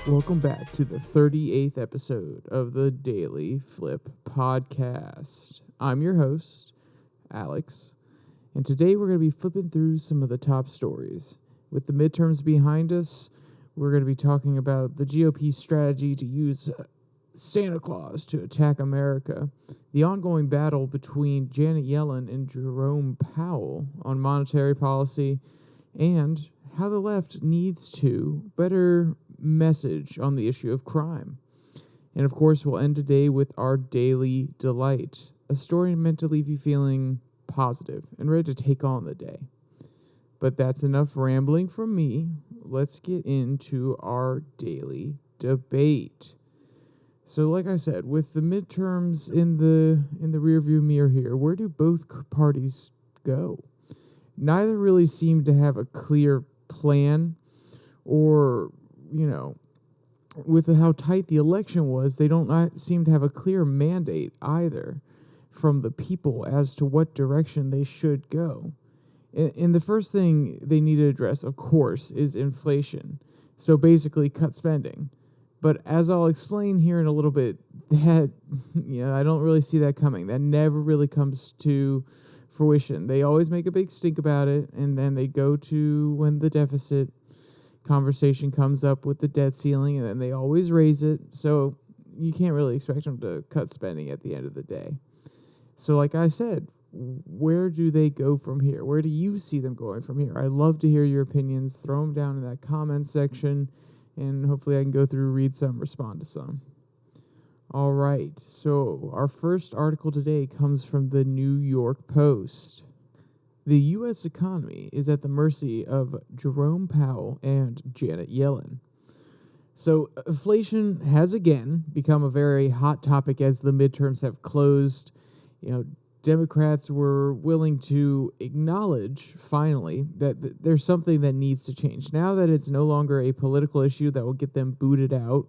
Welcome back to the 38th episode of the Daily Flip podcast. I'm your host, Alex, and today we're going to be flipping through some of the top stories. With the midterms behind us, we're going to be talking about the GOP's strategy to use Santa Claus to attack America, the ongoing battle between Janet Yellen and Jerome Powell on monetary policy, and how the left needs to better message on the issue of crime. And of course, we'll end today with our Daily Delight, a story meant to leave you feeling positive and ready to take on the day. But that's enough rambling from me. Let's get into our daily debate. So like I said, with the midterms in the rearview mirror here, where do both parties go? Neither really seem to have a clear plan, or with how tight the election was, they don't not seem to have a clear mandate either from the people as to what direction they should go. And the first thing they need to address, of course, is inflation. So basically cut spending. But as I'll explain here in a little bit, that I don't really see that coming. That never really comes to fruition. They always make a big stink about it, and then they go to when the deficit conversation comes up with the debt ceiling, and then they always raise it. So you can't really expect them to cut spending at the end of the day. So like I said, where do they go from here? Where do you see them going from here? I'd love to hear your opinions. Throw them down in that comment section, and hopefully I can go through, read some, respond to some. All right, so our first article today comes from the New York Post. The U.S. economy is at the mercy of Jerome Powell and Janet Yellen. So inflation has again become a very hot topic as the midterms have closed. Democrats were willing to acknowledge, finally, that there's something that needs to change. Now that it's no longer a political issue that will get them booted out,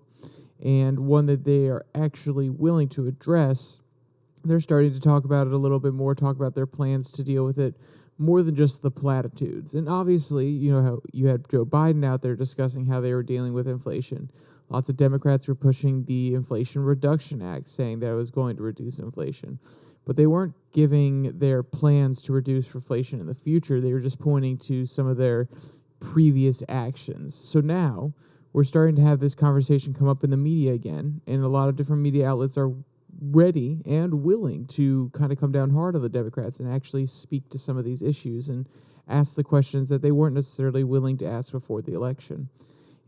and one that they are actually willing to address, they're starting to talk about it a little bit more, talk about their plans to deal with it, more than just the platitudes. And obviously, how you had Joe Biden out there discussing how they were dealing with inflation. Lots of Democrats were pushing the Inflation Reduction Act, saying that it was going to reduce inflation. But they weren't giving their plans to reduce inflation in the future. They were just pointing to some of their previous actions. So now we're starting to have this conversation come up in the media again, and a lot of different media outlets are ready and willing to kind of come down hard on the Democrats and actually speak to some of these issues and ask the questions that they weren't necessarily willing to ask before the election.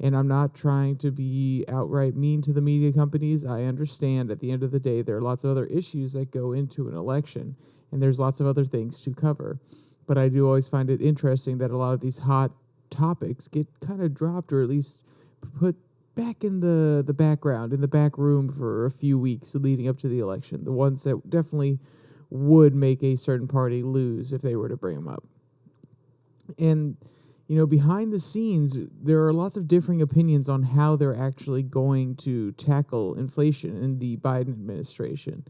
And I'm not trying to be outright mean to the media companies. I understand at the end of the day, there are lots of other issues that go into an election, and there's lots of other things to cover. But I do always find it interesting that a lot of these hot topics get kind of dropped, or at least put back in the background, in the back room for a few weeks leading up to the election. The ones that definitely would make a certain party lose if they were to bring them up. And behind the scenes, there are lots of differing opinions on how they're actually going to tackle inflation in the Biden administration.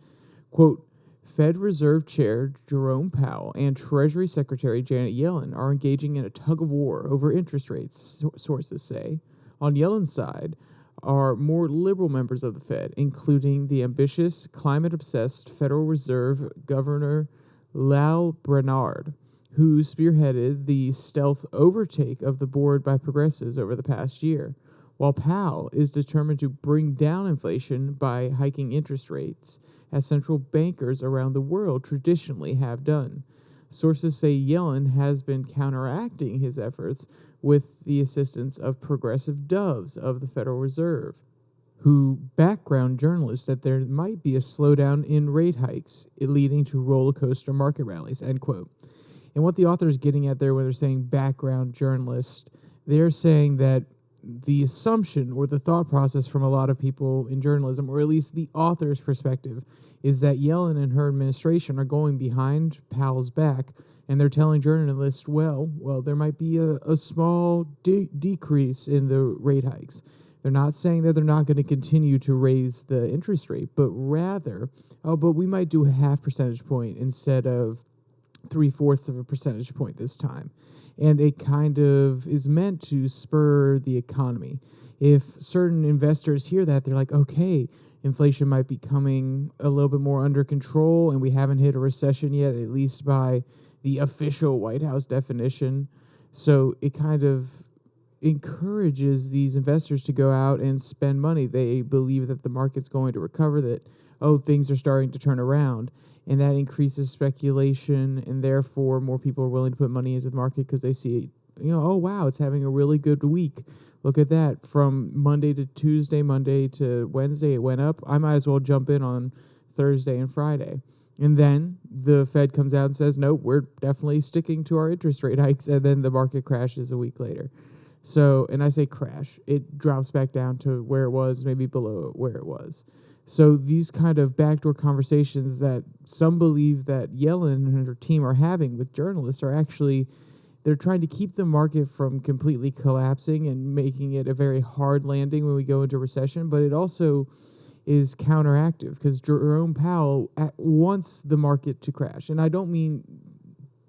Quote, Fed Reserve Chair Jerome Powell and Treasury Secretary Janet Yellen are engaging in a tug-of-war over interest rates, sources say. On Yellen's side are more liberal members of the Fed, including the ambitious, climate-obsessed Federal Reserve Governor Lael Brainard, who spearheaded the stealth overtake of the board by progressives over the past year, while Powell is determined to bring down inflation by hiking interest rates, as central bankers around the world traditionally have done. Sources say Yellen has been counteracting his efforts with the assistance of progressive doves of the Federal Reserve, who background journalists that there might be a slowdown in rate hikes, leading to roller coaster market rallies, end quote. And what the author is getting at there when they're saying background journalist, they're saying that the assumption or the thought process from a lot of people in journalism, or at least the author's perspective, is that Yellen and her administration are going behind Powell's back, and they're telling journalists, well, there might be a small decrease in the rate hikes. They're not saying that they're not going to continue to raise the interest rate, but rather, but we might do a half percentage point instead of 3/4 of a percentage point this time. And it kind of is meant to spur the economy. If certain investors hear that, they're like, okay, inflation might be coming a little bit more under control, and we haven't hit a recession yet, at least by the official White House definition. So it kind of encourages these investors to go out and spend money. They believe that the market's going to recover, that, things are starting to turn around. And that increases speculation, and therefore more people are willing to put money into the market because they see, oh, wow, it's having a really good week. Look at that. From Monday to Tuesday, Monday to Wednesday, it went up. I might as well jump in on Thursday and Friday. And then the Fed comes out and says, nope, we're definitely sticking to our interest rate hikes. And then the market crashes a week later. So, and I say crash, it drops back down to where it was, maybe below where it was. So these kind of backdoor conversations that some believe that Yellen and her team are having with journalists are actually, they're trying to keep the market from completely collapsing and making it a very hard landing when we go into recession. But it also is counteractive because Jerome Powell wants the market to crash. And I don't mean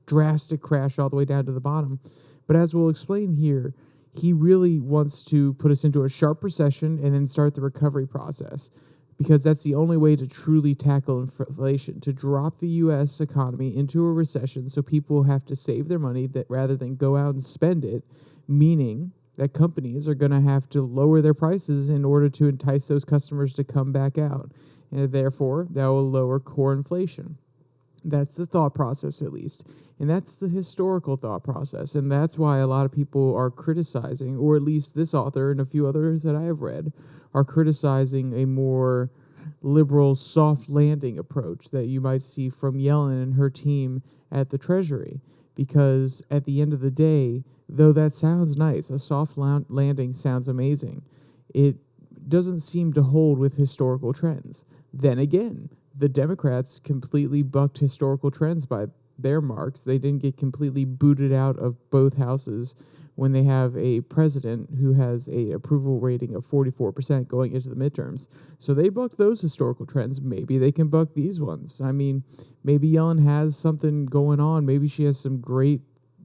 drastic crash all the way down to the bottom, but as we'll explain here, he really wants to put us into a sharp recession and then start the recovery process, because that's the only way to truly tackle inflation, to drop the U.S. economy into a recession so people have to save their money that rather than go out and spend it, meaning that companies are going to have to lower their prices in order to entice those customers to come back out. And therefore, that will lower core inflation. That's the thought process, at least. And that's the historical thought process. And that's why a lot of people are criticizing, or at least this author and a few others that I have read, are criticizing a more liberal soft landing approach that you might see from Yellen and her team at the Treasury. Because at the end of the day, though that sounds nice, a soft landing sounds amazing, it doesn't seem to hold with historical trends. Then again, the Democrats completely bucked historical trends by their marks. They didn't get completely booted out of both houses when they have a president who has a approval rating of 44% going into the midterms. So they bucked those historical trends. Maybe they can buck these ones. I mean, maybe Yellen has something going on. Maybe she has some great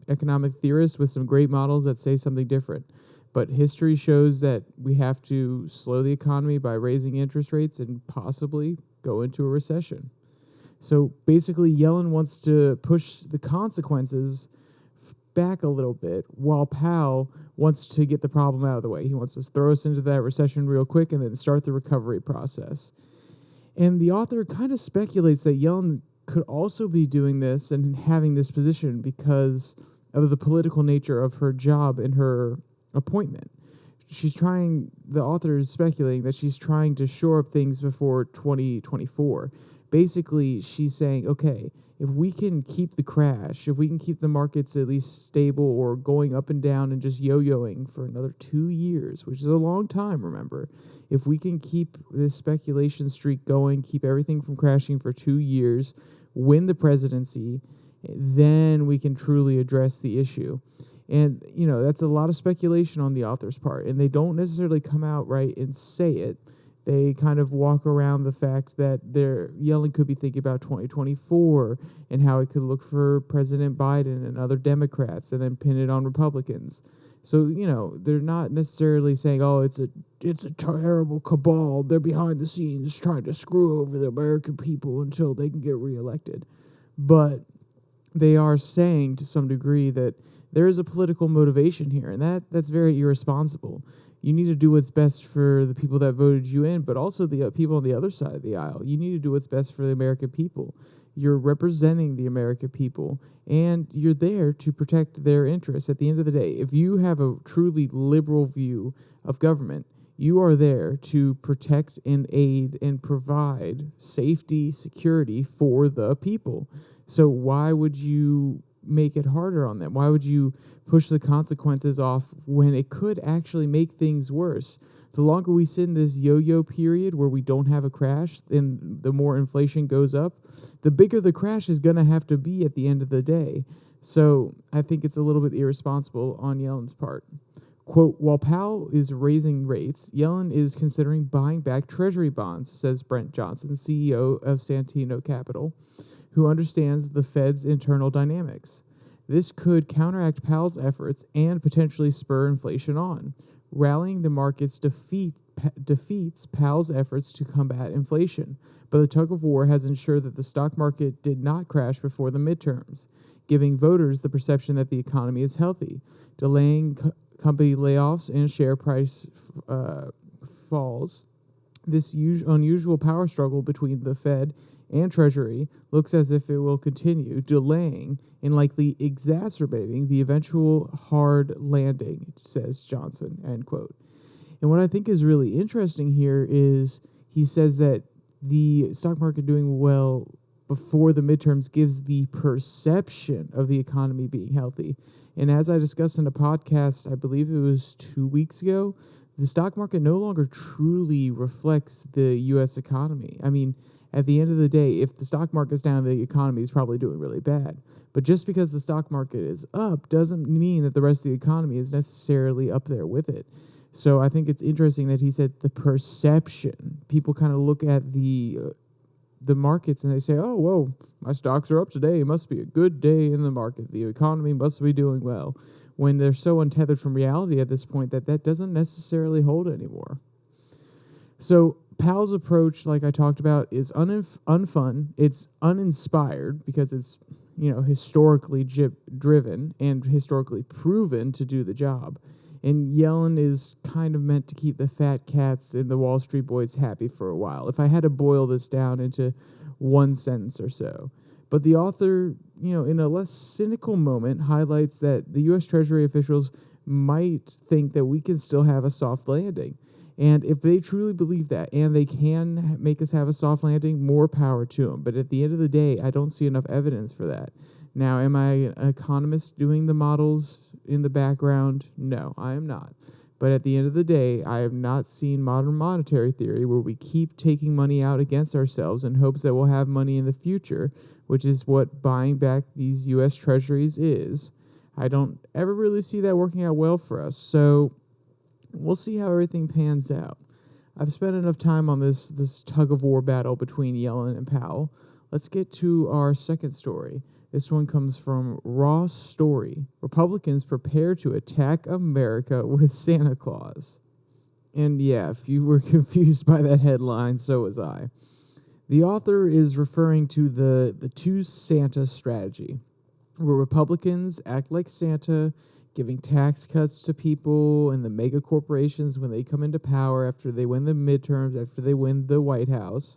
economic theorists with some great models that say something different. But history shows that we have to slow the economy by raising interest rates and possibly go into a recession. So basically, Yellen wants to push the consequences back a little bit, while Powell wants to get the problem out of the way. He wants to throw us into that recession real quick and then start the recovery process. And the author kind of speculates that Yellen could also be doing this and having this position because of the political nature of her job and her appointment. The author is speculating that she's trying to shore up things before 2024. Basically, she's saying, okay, if we can keep the crash, if we can keep the markets at least stable or going up and down and just yo-yoing for another 2 years, which is a long time, remember, if we can keep this speculation streak going, keep everything from crashing for 2 years, win the presidency, then we can truly address the issue. And, that's a lot of speculation on the author's part, and they don't necessarily come out right and say it. They kind of walk around the fact that Yellen could be thinking about 2024 and how it could look for President Biden and other Democrats and then pin it on Republicans. So, they're not necessarily saying, oh, it's a terrible cabal. They're behind the scenes trying to screw over the American people until they can get reelected. But they are saying to some degree that there is a political motivation here, and that's very irresponsible. You need to do what's best for the people that voted you in, but also the people on the other side of the aisle. You need to do what's best for the American people. You're representing the American people, and you're there to protect their interests. At the end of the day, if you have a truly liberal view of government, you are there to protect and aid and provide safety, security for the people. So why would you make it harder on them? Why would you push the consequences off when it could actually make things worse? The longer we sit in this yo-yo period where we don't have a crash, and the more inflation goes up, the bigger the crash is going to have to be at the end of the day. So I think it's a little bit irresponsible on Yellen's part. Quote, while Powell is raising rates, Yellen is considering buying back Treasury bonds, says Brent Johnson, CEO of Santino Capital, who understands the Fed's internal dynamics. This could counteract Powell's efforts and potentially spur inflation on. Rallying the markets defeats Powell's efforts to combat inflation, but the tug of war has ensured that the stock market did not crash before the midterms, giving voters the perception that the economy is healthy, delaying company layoffs and share price falls. This unusual power struggle between the Fed and Treasury looks as if it will continue, delaying and likely exacerbating the eventual hard landing, says Johnson, end quote. And what I think is really interesting here is he says that the stock market doing well before the midterms gives the perception of the economy being healthy. And as I discussed in a podcast, I believe it was 2 weeks ago, the stock market no longer truly reflects the U.S. economy. I mean, at the end of the day, if the stock market's down, the economy is probably doing really bad. But just because the stock market is up doesn't mean that the rest of the economy is necessarily up there with it. So I think it's interesting that he said the perception. People kind of look at the markets and they say, oh, whoa, my stocks are up today. It must be a good day in the market. The economy must be doing well. When they're so untethered from reality at this point that doesn't necessarily hold anymore. So Powell's approach, like I talked about, is unfun. It's uninspired because it's, historically driven and historically proven to do the job. And Yellen is kind of meant to keep the fat cats and the Wall Street boys happy for a while, if I had to boil this down into one sentence or so. But the author, in a less cynical moment, highlights that the U.S. Treasury officials might think that we can still have a soft landing. And if they truly believe that and they can make us have a soft landing, more power to them. But at the end of the day, I don't see enough evidence for that. Now, am I an economist doing the models in the background? No, I am not. But at the end of the day, I have not seen modern monetary theory where we keep taking money out against ourselves in hopes that we'll have money in the future, which is what buying back these U.S. Treasuries is. I don't ever really see that working out well for us. So we'll see how everything pans out. I've spent enough time on this tug-of-war battle between Yellen and Powell. Let's get to our second story. This one comes from Raw Story. Republicans prepare to attack America with Santa Claus. And yeah, if you were confused by that headline, so was I. The author is referring to the two Santa strategy, where Republicans act like Santa, giving tax cuts to people and the mega corporations when they come into power after they win the midterms, after they win the White House,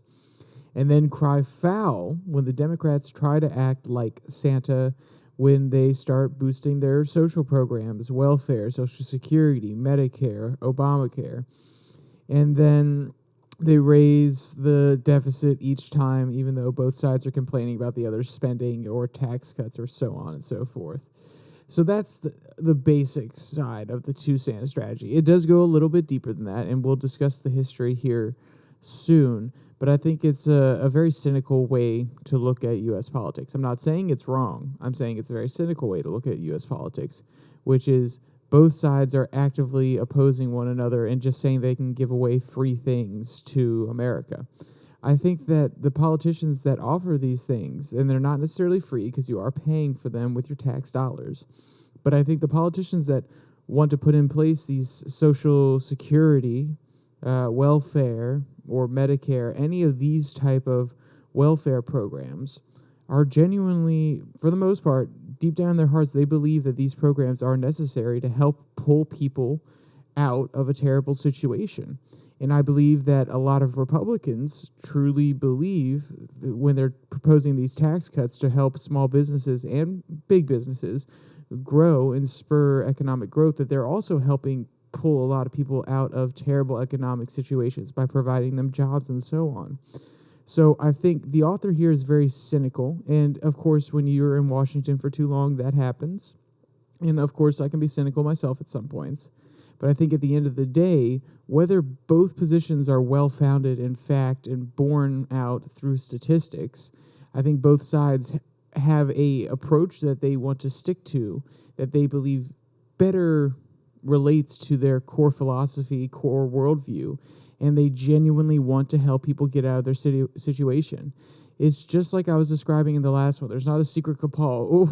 and then cry foul when the Democrats try to act like Santa when they start boosting their social programs, welfare, Social Security, Medicare, Obamacare. And then they raise the deficit each time, even though both sides are complaining about the other spending or tax cuts or so on and so forth. So that's the basic side of the two Santa strategy. It does go a little bit deeper than that, and we'll discuss the history here soon. But I think it's a very cynical way to look at U.S. politics. I'm not saying it's wrong. I'm saying it's a very cynical way to look at U.S. politics, which is both sides are actively opposing one another and just saying they can give away free things to America. I think that the politicians that offer these things, and they're not necessarily free because you are paying for them with your tax dollars, but I think the politicians that want to put in place these Social Security, welfare, or Medicare, any of these type of welfare programs are genuinely, for the most part, deep down in their hearts, they believe that these programs are necessary to help pull people out of a terrible situation. And I believe that a lot of Republicans truly believe that when they're proposing these tax cuts to help small businesses and big businesses grow and spur economic growth, that they're also helping pull a lot of people out of terrible economic situations by providing them jobs and so on. So I think the author here is very cynical. And of course, when you're in Washington for too long, that happens. And of course, I can be cynical myself at some points. But I think at the end of the day, whether both positions are well-founded in fact and borne out through statistics, I think both sides have a approach that they want to stick to, that they believe better relates to their core core worldview, and they genuinely want to help people get out of their situation. It's just like I was describing in the last one. There's not a secret cabal.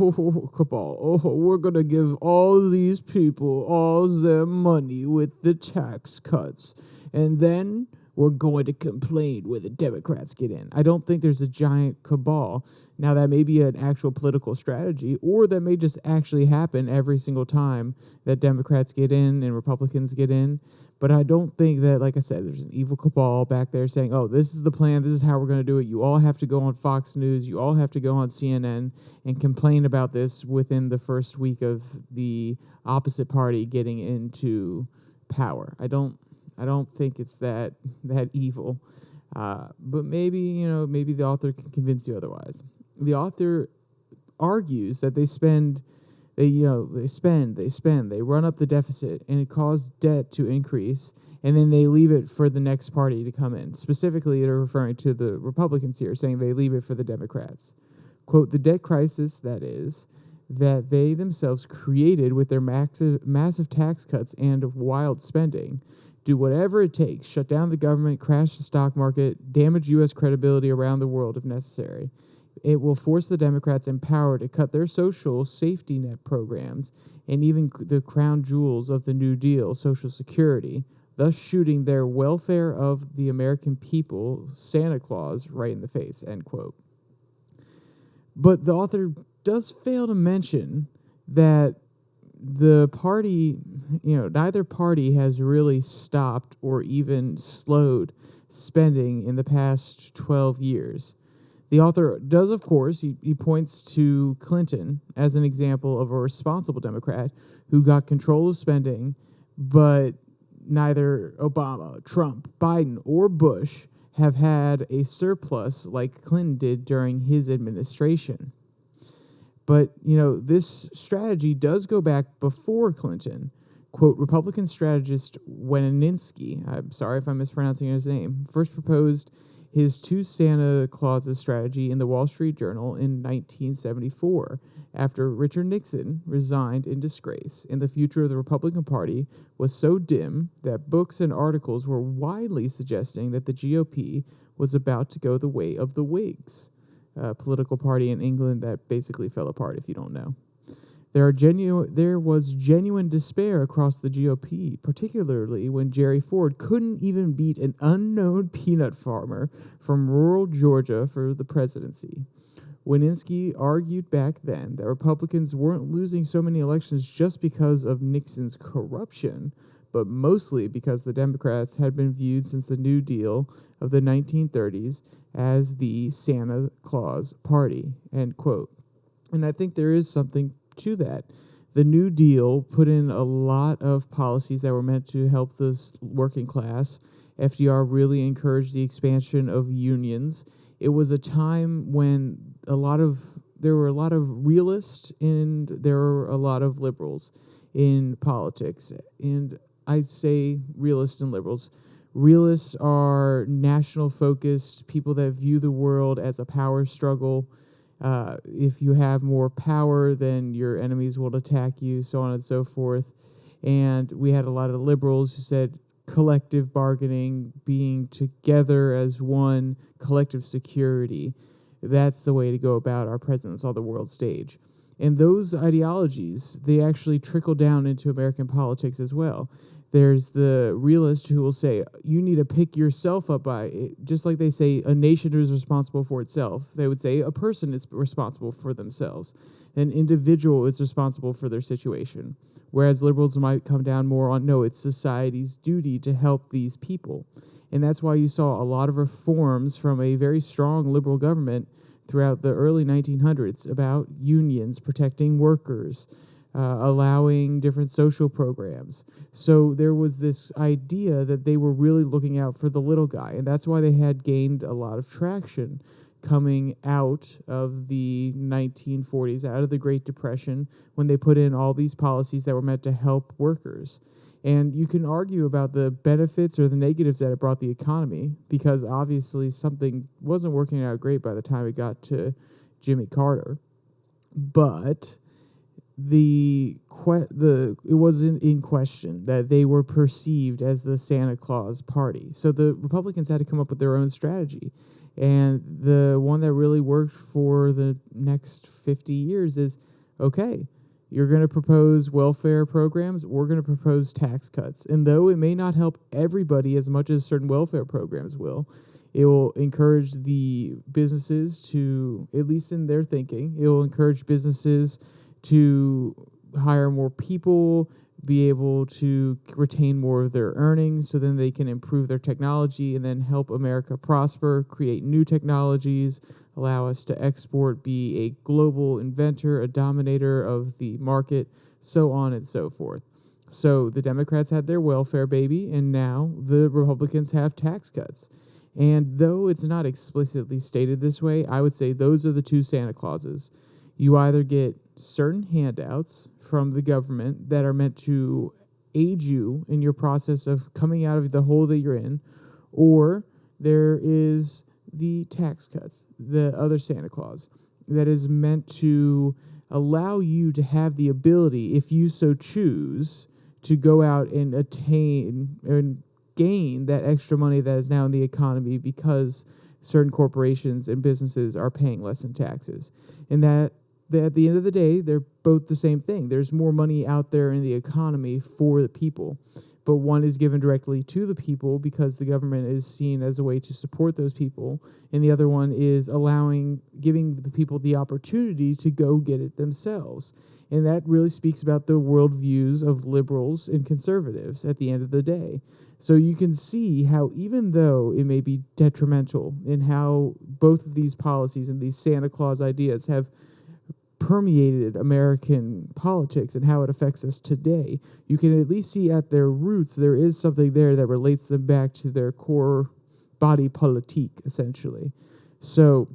Cabal. Oh, we're going to give all these people all their money with the tax cuts. And then we're going to complain when the Democrats get in. I don't think there's a giant cabal. Now, that may be an actual political strategy, or that may just actually happen every single time that Democrats get in and Republicans get in. But I don't think that, like I said, there's an evil cabal back there saying, oh, this is the plan, this is how we're going to do it. You all have to go on Fox News, you all have to go on CNN and complain about this within the first week of the opposite party getting into power. I don't think it's that evil. But maybe the author can convince you otherwise. The author argues that they run up the deficit, and it caused debt to increase, and then they leave it for the next party to come in. Specifically, they're referring to the Republicans here, saying they leave it for the Democrats. Quote, the debt crisis, that is, that they themselves created with their massive tax cuts and wild spending, do whatever it takes, shut down the government, crash the stock market, damage U.S. credibility around the world if necessary. It will force the Democrats in power to cut their social safety net programs and even the crown jewels of the New Deal, Social Security, thus shooting their welfare of the American people, Santa Claus, right in the face, end quote. But the author does fail to mention that the party, neither party has really stopped or even slowed spending in the past 12 years. The author does, of course, he points to Clinton as an example of a responsible Democrat who got control of spending, but neither Obama, Trump, Biden, or Bush have had a surplus like Clinton did during his administration. But, this strategy does go back before Clinton. Quote, Republican strategist Weninsky, I'm sorry if I'm mispronouncing his name, first proposed his two Santa Clauses strategy in the Wall Street Journal in 1974, after Richard Nixon resigned in disgrace, and the future of the Republican Party was so dim that books and articles were widely suggesting that the GOP was about to go the way of the Whigs, a political party in England that basically fell apart, if you don't know. There was genuine despair across the GOP, particularly when Jerry Ford couldn't even beat an unknown peanut farmer from rural Georgia for the presidency. Weninsky argued back then that Republicans weren't losing so many elections just because of Nixon's corruption, but mostly because the Democrats had been viewed since the New Deal of the 1930s as the Santa Claus Party, end quote. And I think there is something to that. The New Deal put in a lot of policies that were meant to help the working class. FDR really encouraged the expansion of unions. It was a time when there were a lot of realists and there were a lot of liberals in politics. And I'd say realists and liberals. Realists are national-focused, people that view the world as a power struggle. If you have more power, then your enemies will attack you, so on and so forth. And we had a lot of liberals who said collective bargaining, being together as one, collective security. That's the way to go about our presence on the world stage. And those ideologies, they actually trickle down into American politics as well. There's the realist who will say, you need to pick yourself up by it. Just like they say a nation is responsible for itself. They would say a person is responsible for themselves. An individual is responsible for their situation. Whereas liberals might come down more on, no, it's society's duty to help these people. And that's why you saw a lot of reforms from a very strong liberal government throughout the early 1900s about unions, protecting workers, allowing different social programs. So there was this idea that they were really looking out for the little guy, and that's why they had gained a lot of traction coming out of the 1940s, out of the Great Depression, when they put in all these policies that were meant to help workers. And you can argue about the benefits or the negatives that it brought the economy, because obviously something wasn't working out great by the time it got to Jimmy Carter. But it wasn't in question that they were perceived as the Santa Claus party. So the Republicans had to come up with their own strategy. And the one that really worked for the next 50 years is, okay, you're going to propose welfare programs, we're going to propose tax cuts. And though it may not help everybody as much as certain welfare programs will, it will encourage the businesses to, at least in their thinking, it will encourage businesses to hire more people, be able to retain more of their earnings so then they can improve their technology and then help America prosper, create new technologies, allow us to export, be a global inventor, a dominator of the market, so on and so forth. So the Democrats had their welfare baby, and now the Republicans have tax cuts. And though it's not explicitly stated this way, I would say those are the two Santa Clauses. You either get certain handouts from the government that are meant to aid you in your process of coming out of the hole that you're in, or there is the tax cuts, the other Santa Claus, that is meant to allow you to have the ability, if you so choose, to go out and attain and gain that extra money that is now in the economy because certain corporations and businesses are paying less in taxes. And that at the end of the day, they're both the same thing. There's more money out there in the economy for the people, but one is given directly to the people because the government is seen as a way to support those people, and the other one is giving the people the opportunity to go get it themselves. And that really speaks about the worldviews of liberals and conservatives at the end of the day. So you can see how, even though it may be detrimental in how both of these policies and these Santa Claus ideas have permeated American politics and how it affects us today, you can at least see at their roots there is something there that relates them back to their core body politique, essentially. So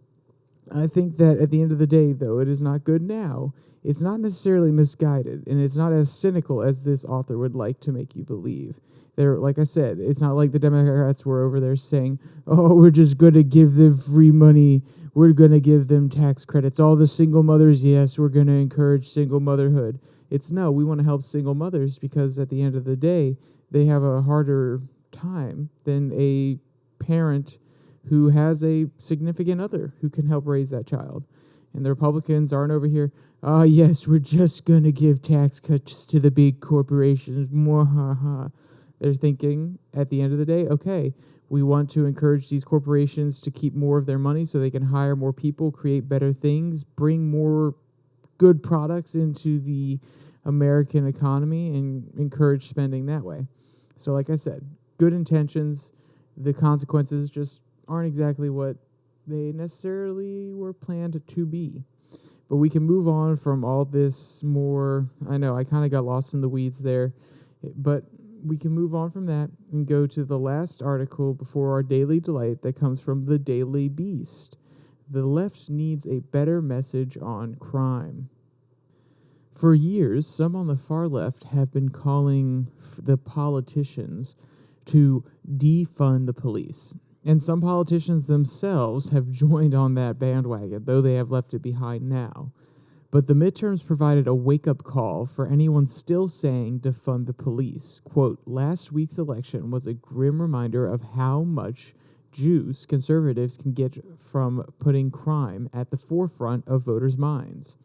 I think that at the end of the day, though it is not good now, it's not necessarily misguided, and it's not as cynical as this author would like to make you believe. Like I said, it's not like the Democrats were over there saying, oh, we're just going to give them free money, we're going to give them tax credits. All the single mothers, yes, we're going to encourage single motherhood. It's no, we want to help single mothers because at the end of the day, they have a harder time than a parent who has a significant other who can help raise that child. And the Republicans aren't over here, yes, we're just going to give tax cuts to the big corporations. Mwahaha. They're thinking, at the end of the day, okay, we want to encourage these corporations to keep more of their money so they can hire more people, create better things, bring more good products into the American economy, and encourage spending that way. So like I said, good intentions, the consequences just aren't exactly what they necessarily were planned to be. But we can move on from all this more. I know I kind of got lost in the weeds there, but we can move on from that and go to the last article before our Daily Delight that comes from the Daily Beast. The left needs a better message on crime. For years, some on the far left have been calling the politicians to defund the police. And some politicians themselves have joined on that bandwagon, though they have left it behind now. But the midterms provided a wake-up call for anyone still saying defund the police. Quote, last week's election was a grim reminder of how much juice conservatives can get from putting crime at the forefront of voters' minds.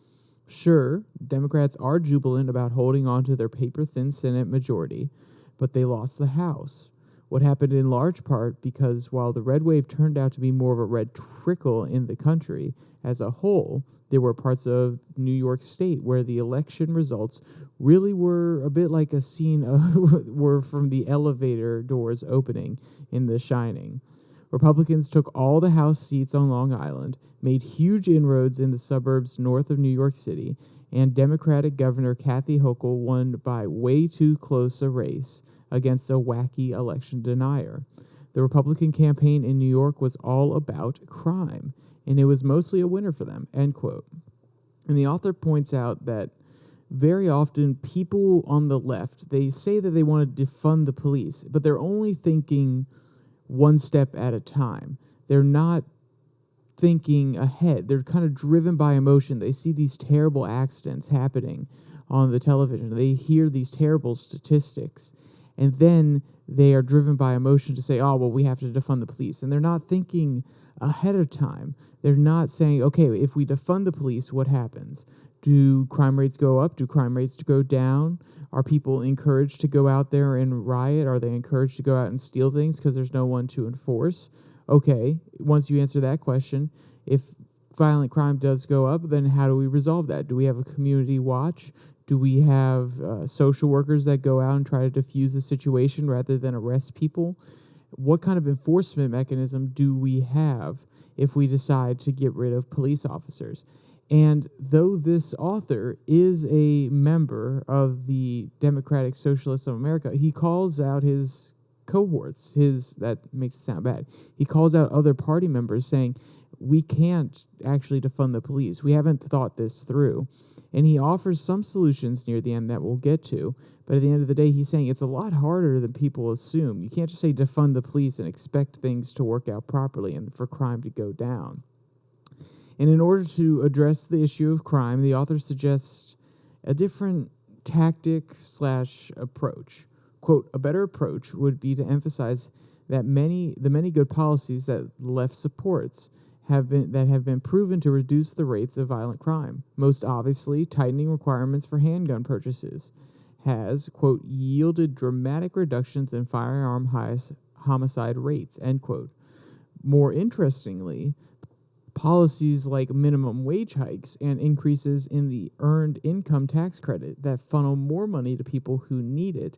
Sure, Democrats are jubilant about holding on to their paper-thin Senate majority, but they lost the House. What happened in large part because while the red wave turned out to be more of a red trickle in the country as a whole, there were parts of New York State where the election results really were a bit like a scene were from the elevator doors opening in The Shining. Republicans took all the House seats on Long Island, made huge inroads in the suburbs north of New York City, and Democratic Governor Kathy Hochul won by way too close a race against a wacky election denier. The Republican campaign in New York was all about crime, and it was mostly a winner for them, end quote. And the author points out that very often people on the left, they say that they want to defund the police, but they're only thinking one step at a time. They're not thinking ahead. They're kind of driven by emotion. They see these terrible accidents happening on the television. They hear these terrible statistics, and then they are driven by emotion to say, oh, well, we have to defund the police. And they're not thinking ahead of time. They're not saying, okay, if we defund the police, what happens? Do crime rates go up? Do crime rates go down? Are people encouraged to go out there and riot? Are they encouraged to go out and steal things because there's no one to enforce? Okay, once you answer that question, if violent crime does go up, then how do we resolve that? Do we have a community watch? Do we have social workers that go out and try to diffuse the situation rather than arrest people? What kind of enforcement mechanism do we have if we decide to get rid of police officers? And though this author is a member of the Democratic Socialists of America, he calls out his cohorts, that makes it sound bad. He calls out other party members saying, we can't actually defund the police. We haven't thought this through. And he offers some solutions near the end that we'll get to. But at the end of the day, he's saying it's a lot harder than people assume. You can't just say defund the police and expect things to work out properly and for crime to go down. And in order to address the issue of crime, the author suggests a different tactic/approach. Quote, a better approach would be to emphasize that the many good policies that the left supports have been proven to reduce the rates of violent crime. Most obviously, tightening requirements for handgun purchases has, quote, yielded dramatic reductions in firearm homicide rates, end quote. More interestingly, policies like minimum wage hikes and increases in the earned income tax credit that funnel more money to people who need it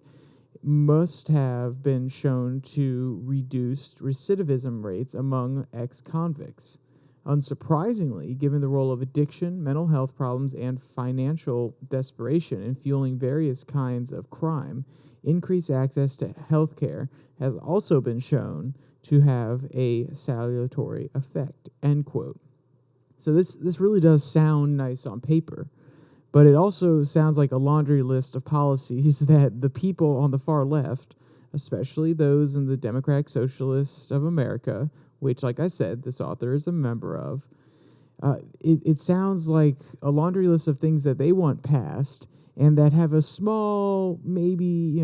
must have been shown to reduce recidivism rates among ex-convicts. Unsurprisingly, given the role of addiction, mental health problems, and financial desperation in fueling various kinds of crime, increased access to health care has also been shown to have a salutary effect, end quote. So this really does sound nice on paper, but it also sounds like a laundry list of policies that the people on the far left, especially those in the Democratic Socialists of America, which, like I said, this author is a member of, it sounds like a laundry list of things that they want passed and that have a small, maybe,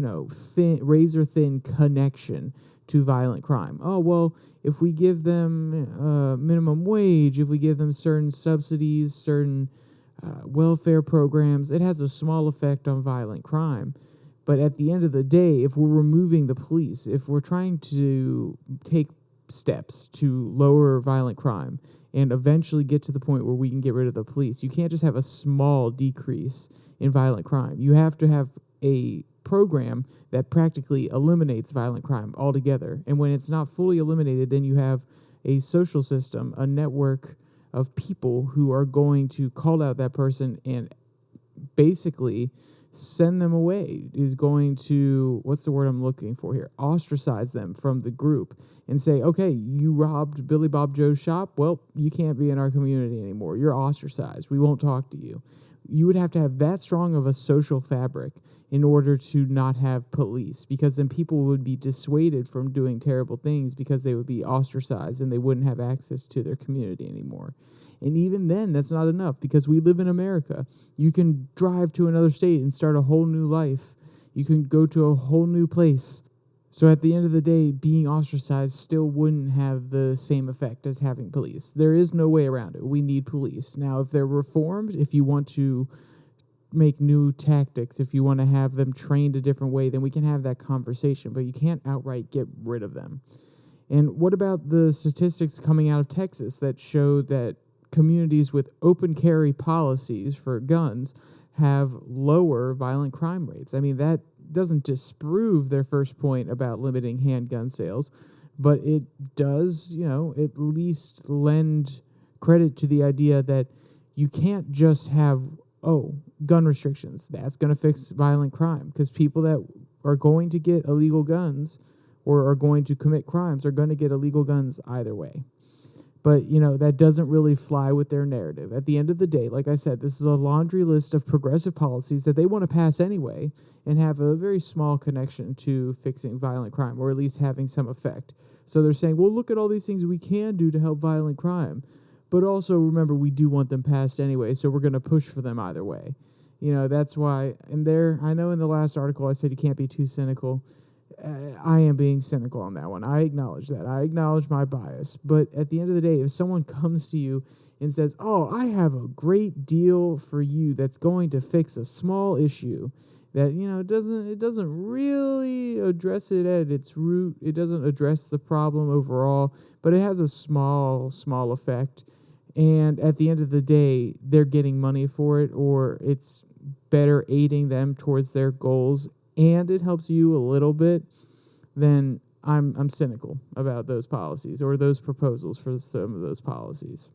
razor-thin connection to violent crime. Oh, well, if we give them minimum wage, if we give them certain subsidies, certain welfare programs, it has a small effect on violent crime. But at the end of the day, if we're removing the police, if we're trying to take steps to lower violent crime and eventually get to the point where we can get rid of the police, you can't just have a small decrease in violent crime. You have to have a program that practically eliminates violent crime altogether. And when it's not fully eliminated, then you have a social system, a network of people who are going to call out that person and basically send them away, is going to, what's the word I'm looking for here? Ostracize them from the group and say, okay, you robbed Billy Bob Joe's shop. Well, you can't be in our community anymore. You're ostracized. We won't talk to you. You would have to have that strong of a social fabric in order to not have police, because then people would be dissuaded from doing terrible things because they would be ostracized and they wouldn't have access to their community anymore. And even then, that's not enough, because we live in America. You can drive to another state and start a whole new life. You can go to a whole new place. So at the end of the day, being ostracized still wouldn't have the same effect as having police. There is no way around it. We need police. Now, if they're reformed, if you want to make new tactics, if you want to have them trained a different way, then we can have that conversation. But you can't outright get rid of them. And what about the statistics coming out of Texas that show that communities with open carry policies for guns have lower violent crime rates? I mean, that doesn't disprove their first point about limiting handgun sales, but it does, at least lend credit to the idea that you can't just have, gun restrictions. That's going to fix violent crime, because people that are going to get illegal guns or are going to commit crimes are going to get illegal guns either way. But, that doesn't really fly with their narrative. At the end of the day, like I said, this is a laundry list of progressive policies that they want to pass anyway and have a very small connection to fixing violent crime, or at least having some effect. So they're saying, well, look at all these things we can do to help violent crime. But also remember, we do want them passed anyway, so we're going to push for them either way. That's why. And I know in the last article I said you can't be too cynical. I am being cynical on that one. I acknowledge that. I acknowledge my bias. But at the end of the day, if someone comes to you and says, "Oh, I have a great deal for you that's going to fix a small issue," that it doesn't really address it at its root. It doesn't address the problem overall, but it has a small effect. And at the end of the day, they're getting money for it, or it's better aiding them towards their goals, and it helps you a little bit, then I'm cynical about those policies or those proposals for some of those policies.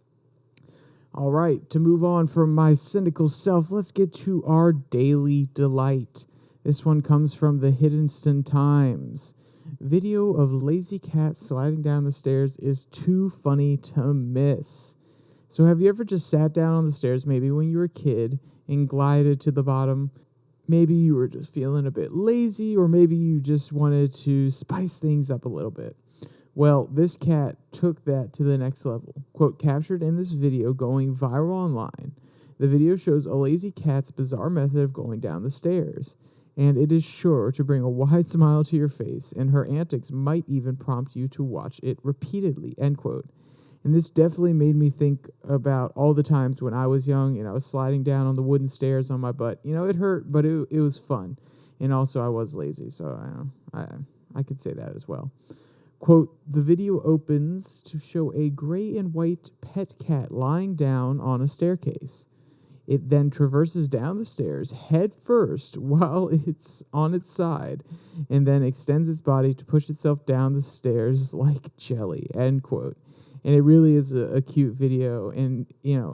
All right, to move on from my cynical self, let's get to our daily delight. This one comes from the Hiddenston Times. Video of lazy cat sliding down the stairs is too funny to miss. So have you ever just sat down on the stairs, maybe when you were a kid, and glided to the bottom? Maybe you were just feeling a bit lazy, or maybe you just wanted to spice things up a little bit. Well, this cat took that to the next level. Quote, captured in this video going viral online. The video shows a lazy cat's bizarre method of going down the stairs, and it is sure to bring a wide smile to your face, and her antics might even prompt you to watch it repeatedly, end quote. And this definitely made me think about all the times when I was young and I was sliding down on the wooden stairs on my butt. It hurt, but it was fun. And also I was lazy, so I could say that as well. Quote, the video opens to show a gray and white pet cat lying down on a staircase. It then traverses down the stairs head first while it's on its side, and then extends its body to push itself down the stairs like jelly, end quote. And it really is a cute video. And,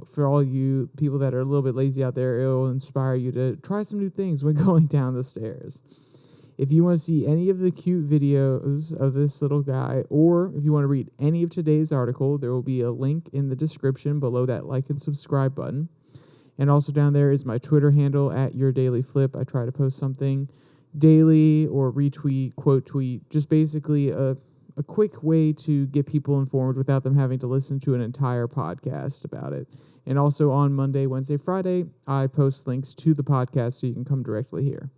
for all you people that are a little bit lazy out there, it'll inspire you to try some new things when going down the stairs. If you want to see any of the cute videos of this little guy, or if you want to read any of today's article, there will be a link in the description below that like and subscribe button. And also down there is my Twitter handle at @YourDailyFlip. I try to post something daily or retweet, quote tweet, just basically a quick way to get people informed without them having to listen to an entire podcast about it. And also on Monday, Wednesday, Friday, I post links to the podcast so you can come directly here.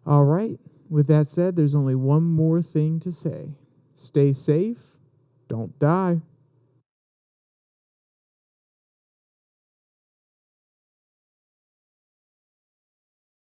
All right. With that said, there's only one more thing to say. Stay safe. Don't die.